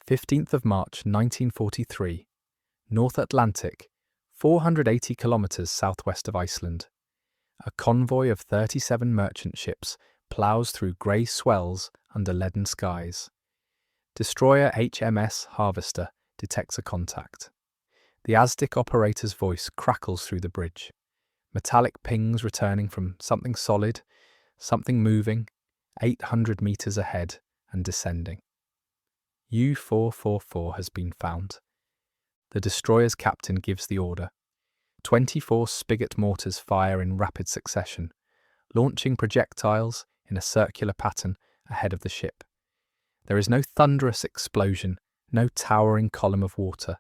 15th of March 1943, North Atlantic, 480 kilometres southwest of Iceland. A convoy of 37 merchant ships ploughs through grey swells under leaden skies. Destroyer HMS Harvester detects a contact. The ASDIC operator's voice crackles through the bridge. Metallic pings returning from something solid, something moving, 800 metres ahead and descending. U-444 has been found. The destroyer's captain gives the order. 24 spigot mortars fire in rapid succession, launching projectiles in a circular pattern ahead of the ship. There is no thunderous explosion, no towering column of water,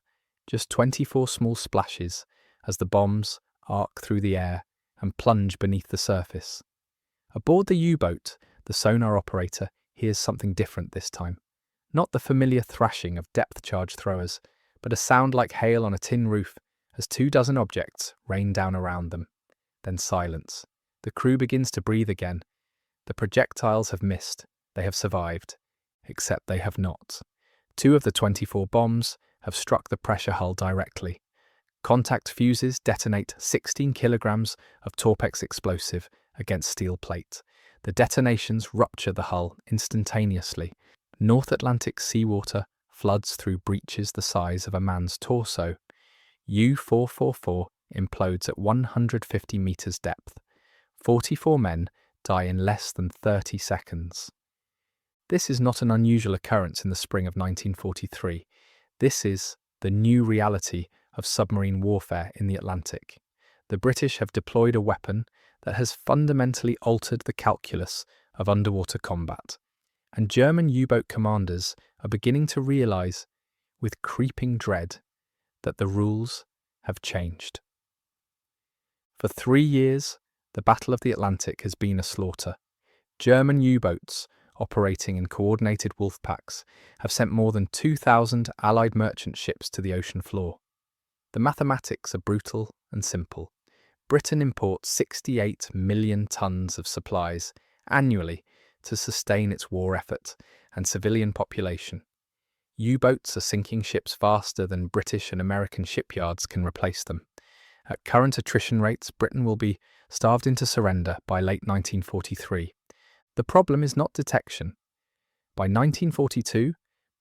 just 24 small splashes as the bombs arc through the air and plunge beneath the surface. Aboard the U-boat, the sonar operator hears something different this time. Not the familiar thrashing of depth-charge throwers, but a sound like hail on a tin roof as 24 objects rain down around them. Then silence. The crew begins to breathe again. The projectiles have missed. They have survived. Except they have not. 2 of the 24 bombs have struck the pressure hull directly. Contact fuses detonate 16 kilograms of Torpex explosive against steel plate. The detonations rupture the hull instantaneously. North Atlantic seawater floods through breaches the size of a man's torso. U-444 implodes at 150 meters depth. 44 men die in less than 30 seconds. This is not an unusual occurrence in the spring of 1943. This is the new reality of submarine warfare in the Atlantic. The British have deployed a weapon that has fundamentally altered the calculus of underwater combat. And German U-boat commanders are beginning to realize, with creeping dread, that the rules have changed. For 3 years, the Battle of the Atlantic has been a slaughter. German U-boats, operating in coordinated wolf packs, have sent more than 2,000 Allied merchant ships to the ocean floor. The mathematics are brutal and simple. Britain imports 68 million tons of supplies annually to sustain its war effort and civilian population. U-boats are sinking ships faster than British and American shipyards can replace them. At current attrition rates, Britain will be starved into surrender by late 1943. The problem is not detection. By 1942,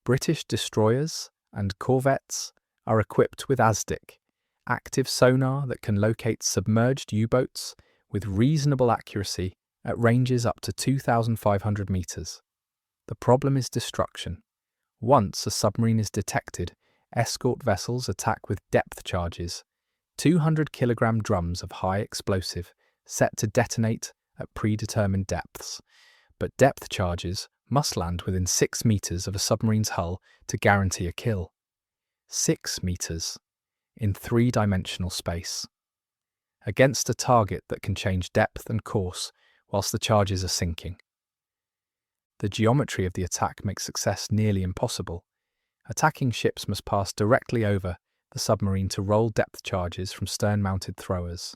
British destroyers and corvettes are equipped with ASDIC, active sonar that can locate submerged U-boats with reasonable accuracy at ranges up to 2,500 meters. The problem is destruction. Once a submarine is detected, escort vessels attack with depth charges, 200-kilogram drums of high explosive set to detonate at predetermined depths. But depth charges must land within 6 meters of a submarine's hull to guarantee a kill. 6 meters in 3-dimensional space. Against a target that can change depth and course whilst the charges are sinking. The geometry of the attack makes success nearly impossible. Attacking ships must pass directly over the submarine to roll depth charges from stern-mounted throwers,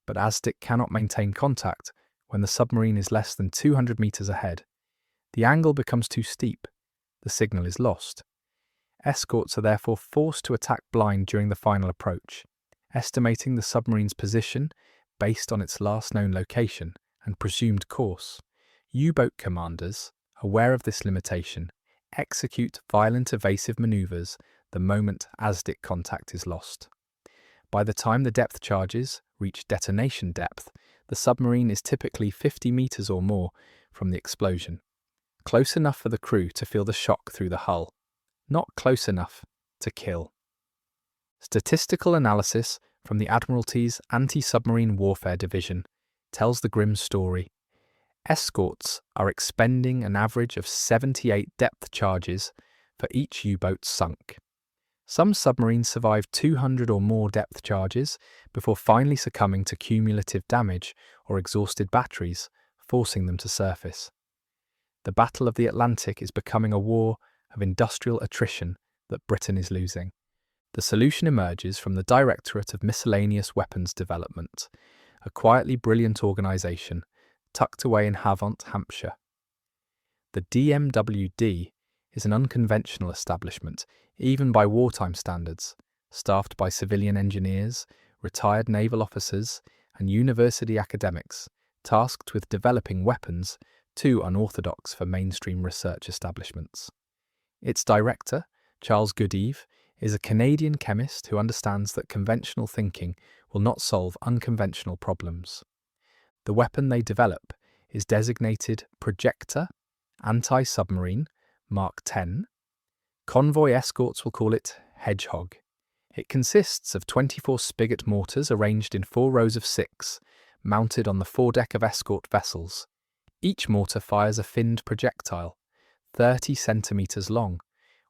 but ASDIC cannot maintain contact when the submarine is less than 200 meters ahead. The angle becomes too steep. The signal is lost. Escorts are therefore forced to attack blind during the final approach, estimating the submarine's position based on its last known location and presumed course. U-boat commanders, aware of this limitation, execute violent evasive maneuvers the moment ASDIC contact is lost. By the time the depth charges reach detonation depth, the submarine is typically 50 meters or more from the explosion, close enough for the crew to feel the shock through the hull, not close enough to kill. Statistical analysis from the Admiralty's Anti-Submarine Warfare Division tells the grim story. Escorts are expending an average of 78 depth charges for each U-boat sunk. Some submarines survive 200 or more depth charges before finally succumbing to cumulative damage or exhausted batteries, forcing them to surface. The Battle of the Atlantic is becoming a war of industrial attrition that Britain is losing. The solution emerges from the Directorate of Miscellaneous Weapons Development, a quietly brilliant organisation tucked away in Havant, Hampshire. The DMWD is an unconventional establishment, even by wartime standards, staffed by civilian engineers, retired naval officers, and university academics, tasked with developing weapons too unorthodox for mainstream research establishments. Its director, Charles Goodeve, is a Canadian chemist who understands that conventional thinking will not solve unconventional problems. The weapon they develop is designated Projector, anti-submarine, Mark 10. Convoy escorts will call it Hedgehog. It consists of 24 spigot mortars arranged in 4 rows of 6, mounted on the foredeck of escort vessels. Each mortar fires a finned projectile, 30 centimetres long,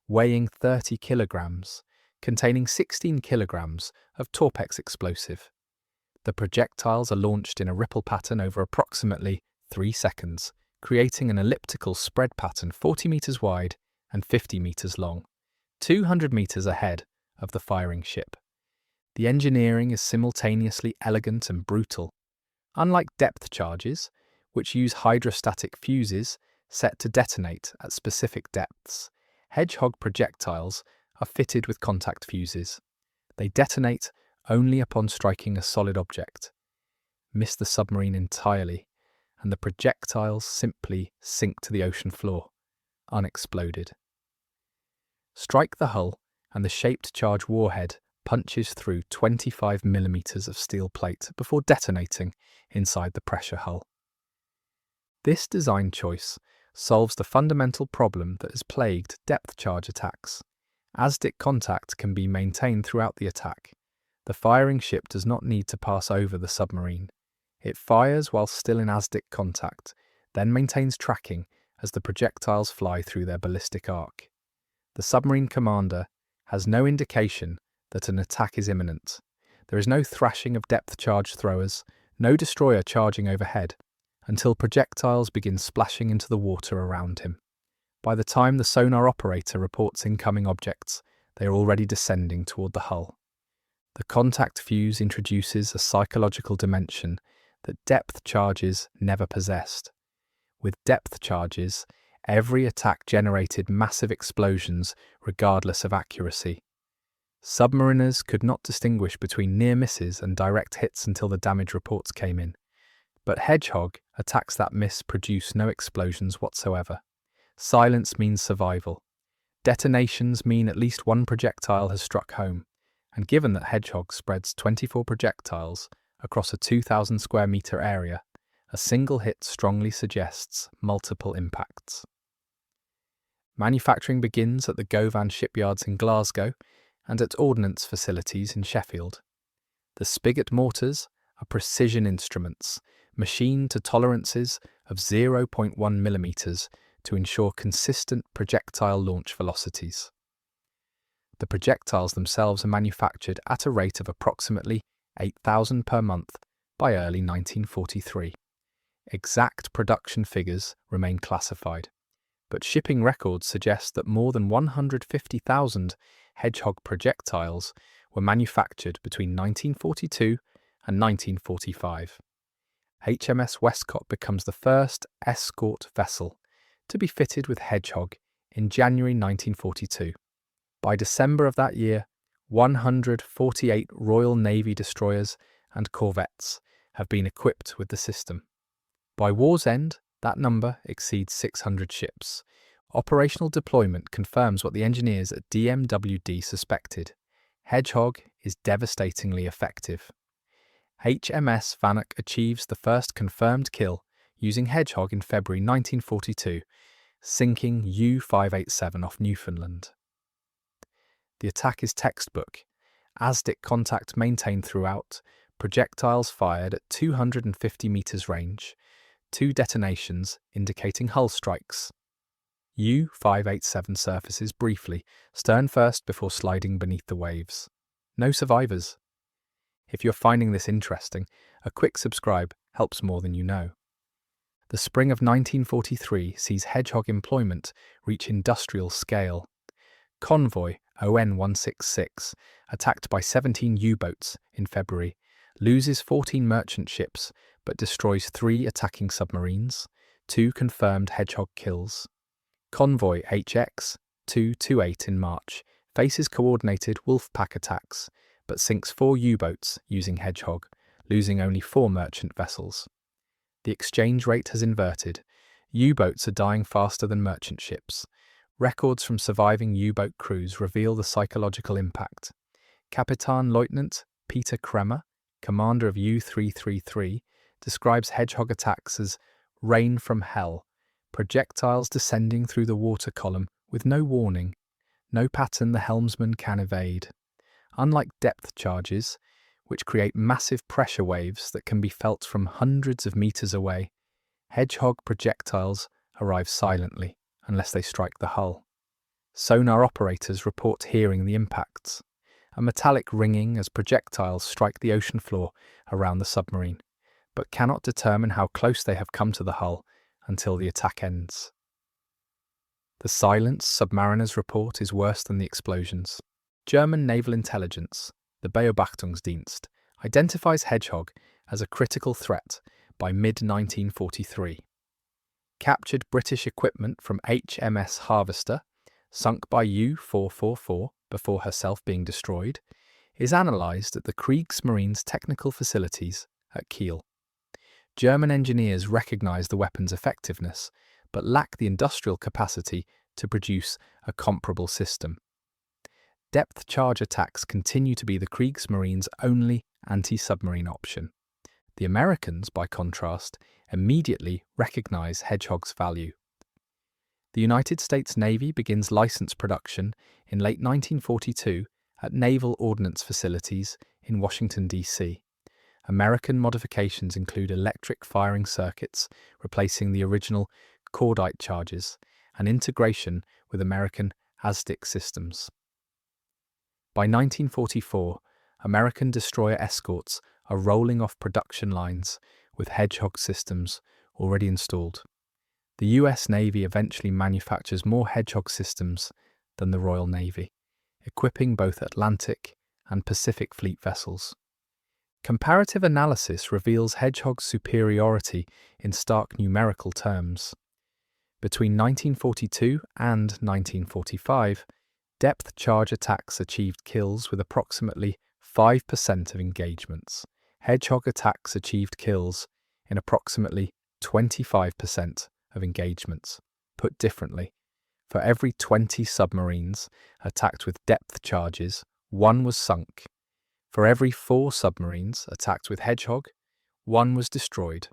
weighing 30 kilograms, containing 16 kilograms of Torpex explosive. The projectiles are launched in a ripple pattern over approximately 3 seconds, creating an elliptical spread pattern 40 metres wide and 50 metres long, 200 metres ahead of the firing ship. The engineering is simultaneously elegant and brutal. Unlike depth charges, which use hydrostatic fuses set to detonate at specific depths, Hedgehog projectiles are fitted with contact fuses. They detonate only upon striking a solid object, miss the submarine entirely, and the projectiles simply sink to the ocean floor, unexploded. Strike the hull, and the shaped charge warhead punches through 25 millimeters of steel plate before detonating inside the pressure hull. This design choice solves the fundamental problem that has plagued depth charge attacks. As-dick contact can be maintained throughout the attack. The firing ship does not need to pass over the submarine. It fires while still in as-dick contact, then maintains tracking as the projectiles fly through their ballistic arc. The submarine commander has no indication that an attack is imminent. There is no thrashing of depth charge throwers, no destroyer charging overhead, until projectiles begin splashing into the water around him. By the time the sonar operator reports incoming objects, they are already descending toward the hull. The contact fuse introduces a psychological dimension that depth charges never possessed. With depth charges, every attack generated massive explosions regardless of accuracy. Submariners could not distinguish between near misses and direct hits until the damage reports came in. But Hedgehog attacks that miss produce no explosions whatsoever. Silence means survival. Detonations mean at least one projectile has struck home, and given that Hedgehog spreads 24 projectiles across a 2,000 square metre area, a single hit strongly suggests multiple impacts. Manufacturing begins at the Govan shipyards in Glasgow and at ordnance facilities in Sheffield. The spigot mortars are precision instruments, machined to tolerances of 0.1 millimeters to ensure consistent projectile launch velocities. The projectiles themselves are manufactured at a rate of approximately 8,000 per month by early 1943. Exact production figures remain classified, but shipping records suggest that more than 150,000 Hedgehog projectiles were manufactured between 1942 and 1945. HMS Westcott becomes the first escort vessel to be fitted with Hedgehog in January 1942. By December of that year, 148 Royal Navy destroyers and corvettes have been equipped with the system. By war's end, that number exceeds 600 ships. Operational deployment confirms what the engineers at WW2 suspected. Hedgehog is devastatingly effective. HMS Vannock achieves the first confirmed kill using Hedgehog in February 1942, sinking U-587 off Newfoundland. The attack is textbook. As-dick contact maintained throughout, projectiles fired at 250 metres range, 2 detonations indicating hull strikes. U-587 surfaces briefly, stern first before sliding beneath the waves. No survivors. If you're finding this interesting, a quick subscribe helps more than you know. The spring of 1943 sees Hedgehog employment reach industrial scale. Convoy ON-166, attacked by 17 U-boats in February, loses 14 merchant ships but destroys 3 attacking submarines, 2 confirmed Hedgehog kills. Convoy HX-228 in March faces coordinated Wolfpack attacks, but sinks 4 U-boats using Hedgehog, losing only 4 merchant vessels. The exchange rate has inverted. U-boats are dying faster than merchant ships. Records from surviving U-boat crews reveal the psychological impact. Kapitan Leutnant Peter Kremer, commander of U-333, describes Hedgehog attacks as rain from hell, projectiles descending through the water column with no warning, no pattern the helmsman can evade. Unlike depth charges, which create massive pressure waves that can be felt from hundreds of meters away, Hedgehog projectiles arrive silently unless they strike the hull. Sonar operators report hearing the impacts, a metallic ringing as projectiles strike the ocean floor around the submarine, but cannot determine how close they have come to the hull until the attack ends. The silence submariners report is worse than the explosions. German naval intelligence, the Beobachtungsdienst, identifies Hedgehog as a critical threat by mid-1943. Captured British equipment from HMS Harvester, sunk by U-444 before herself being destroyed, is analysed at the Kriegsmarine's technical facilities at Kiel. German engineers recognise the weapon's effectiveness, but lack the industrial capacity to produce a comparable system. Depth charge attacks continue to be the Kriegsmarine's only anti-submarine option. The Americans, by contrast, immediately recognise Hedgehog's value. The United States Navy begins license production in late 1942 at Naval Ordnance facilities in Washington, D.C. American modifications include electric firing circuits, replacing the original cordite charges, and integration with American ASDIC systems. By 1944, American destroyer escorts are rolling off production lines with Hedgehog systems already installed. The US Navy eventually manufactures more Hedgehog systems than the Royal Navy, equipping both Atlantic and Pacific Fleet vessels. Comparative analysis reveals Hedgehog's superiority in stark numerical terms. Between 1942 and 1945, depth charge attacks achieved kills with approximately 5% of engagements. Hedgehog attacks achieved kills in approximately 25% of engagements. Put differently, for every 20 submarines attacked with depth charges, 1 was sunk. For every 4 submarines attacked with Hedgehog, 1 was destroyed.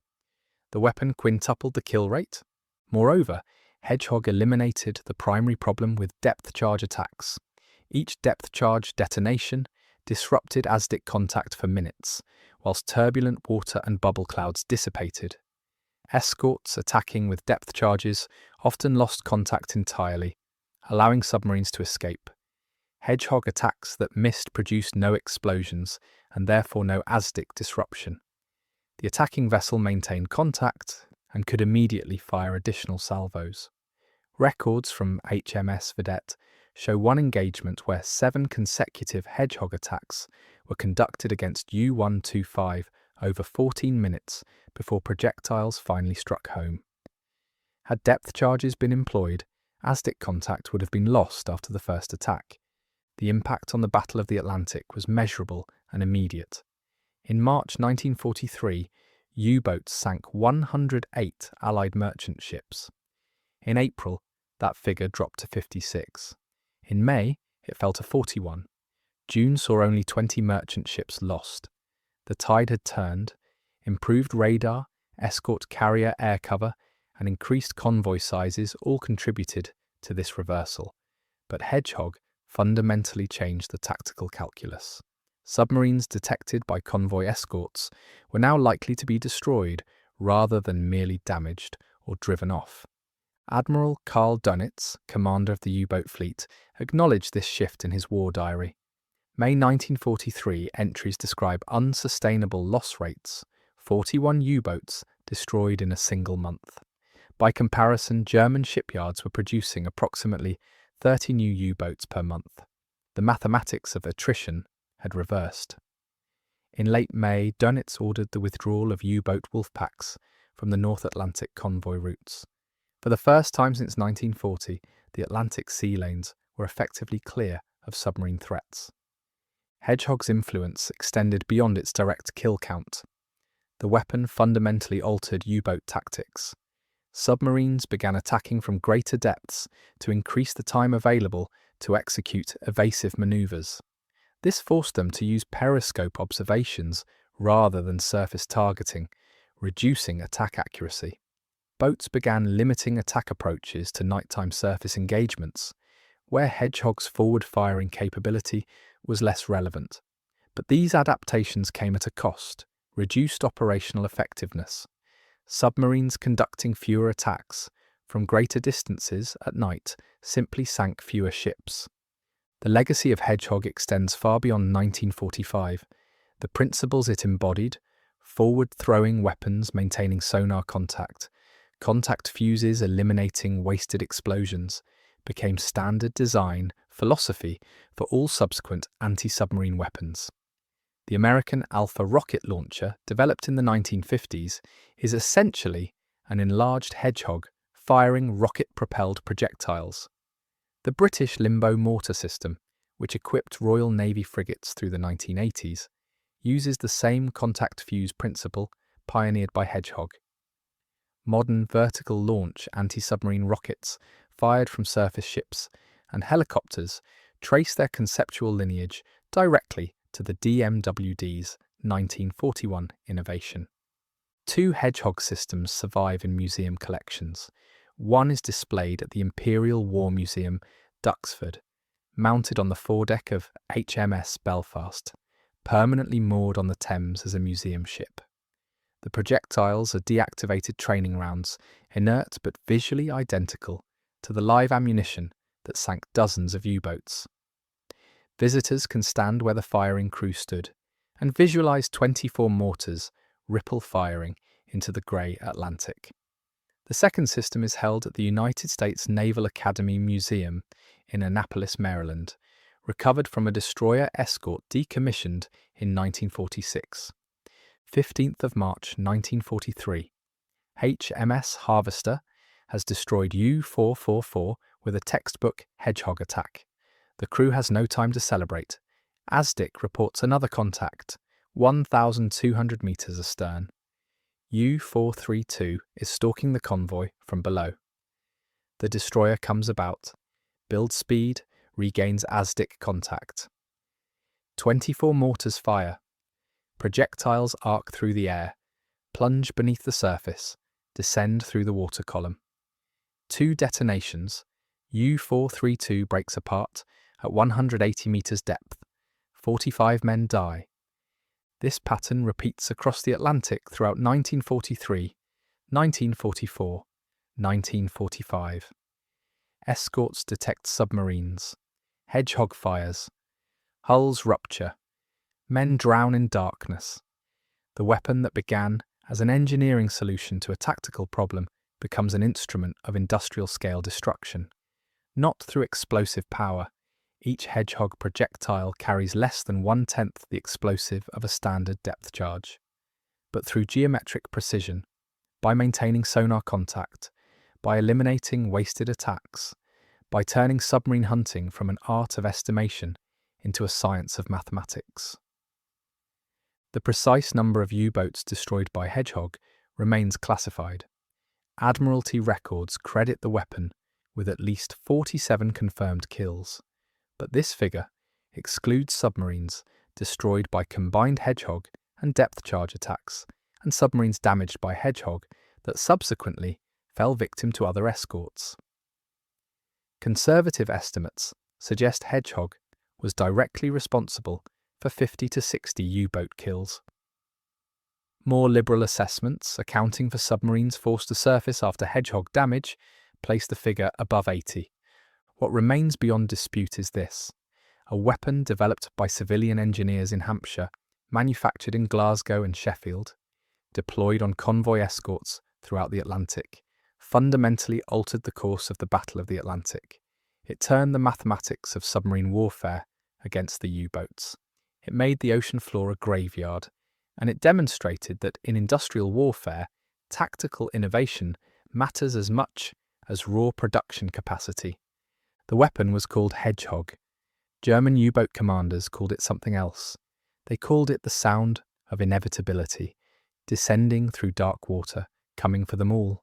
The weapon quintupled the kill rate. Moreover, Hedgehog eliminated the primary problem with depth charge attacks. Each depth charge detonation disrupted ASDIC contact for minutes, whilst turbulent water and bubble clouds dissipated. Escorts attacking with depth charges often lost contact entirely, allowing submarines to escape. Hedgehog attacks that missed produced no explosions and therefore no ASDIC disruption. The attacking vessel maintained contact and could immediately fire additional salvos. Records from HMS Vedette show one engagement where 7 consecutive Hedgehog attacks were conducted against U-125 over 14 minutes before projectiles finally struck home. Had depth charges been employed, ASDIC contact would have been lost after the first attack. The impact on the Battle of the Atlantic was measurable and immediate. In March 1943, U-boats sank 108 Allied merchant ships. In April, that figure dropped to 56. In May, it fell to 41. June saw only 20 merchant ships lost. The tide had turned. Improved radar, escort carrier air cover, and increased convoy sizes all contributed to this reversal. But Hedgehog fundamentally changed the tactical calculus. Submarines detected by convoy escorts were now likely to be destroyed rather than merely damaged or driven off. Admiral Karl Dönitz, commander of the U-boat fleet, acknowledged this shift in his war diary. May 1943 entries describe unsustainable loss rates, 41 U-boats destroyed in a single month. By comparison, German shipyards were producing approximately 30 new U-boats per month. The mathematics of attrition had reversed. In late May, Dönitz ordered the withdrawal of U-boat wolfpacks from the North Atlantic convoy routes. For the first time since 1940, the Atlantic sea lanes were effectively clear of submarine threats. Hedgehog's influence extended beyond its direct kill count. The weapon fundamentally altered U-boat tactics. Submarines began attacking from greater depths to increase the time available to execute evasive maneuvers. This forced them to use periscope observations rather than surface targeting, reducing attack accuracy. Boats began limiting attack approaches to nighttime surface engagements, where Hedgehog's forward-firing capability was less relevant. But these adaptations came at a cost: reduced operational effectiveness. Submarines conducting fewer attacks from greater distances at night simply sank fewer ships. The legacy of Hedgehog extends far beyond 1945. The principles it embodied, forward-throwing weapons maintaining sonar contact, contact fuses eliminating wasted explosions, became standard design philosophy for all subsequent anti-submarine weapons. The American Alpha rocket launcher, developed in the 1950s, is essentially an enlarged Hedgehog firing rocket-propelled projectiles. The British Limbo mortar system, which equipped Royal Navy frigates through the 1980s, uses the same contact fuse principle pioneered by Hedgehog. Modern vertical launch anti-submarine rockets fired from surface ships and helicopters trace their conceptual lineage directly to the WW2's 1941 innovation. Two Hedgehog systems survive in museum collections. One is displayed at the Imperial War Museum, Duxford, mounted on the foredeck of HMS Belfast, permanently moored on the Thames as a museum ship. The projectiles are deactivated training rounds, inert but visually identical to the live ammunition that sank dozens of U-boats. Visitors can stand where the firing crew stood and visualize 24 mortars ripple firing into the grey Atlantic. The second system is held at the United States Naval Academy Museum in Annapolis, Maryland, recovered from a destroyer escort decommissioned in 1946. 15th of March 1943. HMS Harvester has destroyed U-444 with a textbook Hedgehog attack. The crew has no time to celebrate. ASDIC reports another contact, 1,200 meters astern. U-432 is stalking the convoy from below. The destroyer comes about, builds speed, regains ASDIC contact. 24 mortars fire. Projectiles arc through the air, plunge beneath the surface, descend through the water column. 2 detonations. U-432 breaks apart at 180 meters depth. 45 men die. This pattern repeats across the Atlantic throughout 1943, 1944, 1945. Escorts detect submarines. Hedgehog fires. Hulls rupture. Men drown in darkness. The weapon that began as an engineering solution to a tactical problem becomes an instrument of industrial-scale destruction. Not through explosive power. Each Hedgehog projectile carries less than 1/10 the explosive of a standard depth charge, but through geometric precision, by maintaining sonar contact, by eliminating wasted attacks, by turning submarine hunting from an art of estimation into a science of mathematics. The precise number of U-boats destroyed by Hedgehog remains classified. Admiralty records credit the weapon with at least 47 confirmed kills, but this figure excludes submarines destroyed by combined Hedgehog and depth charge attacks, and submarines damaged by Hedgehog that subsequently fell victim to other escorts. Conservative estimates suggest Hedgehog was directly responsible for 50 to 60 U-boat kills. More liberal assessments, accounting for submarines forced to surface after Hedgehog damage, place the figure above 80. What remains beyond dispute is this: a weapon developed by civilian engineers in Hampshire, manufactured in Glasgow and Sheffield, deployed on convoy escorts throughout the Atlantic, fundamentally altered the course of the Battle of the Atlantic. It turned the mathematics of submarine warfare against the U-boats. It made the ocean floor a graveyard, and it demonstrated that in industrial warfare, tactical innovation matters as much as raw production capacity. The weapon was called Hedgehog. German U-boat commanders called it something else. They called it the sound of inevitability, descending through dark water, coming for them all.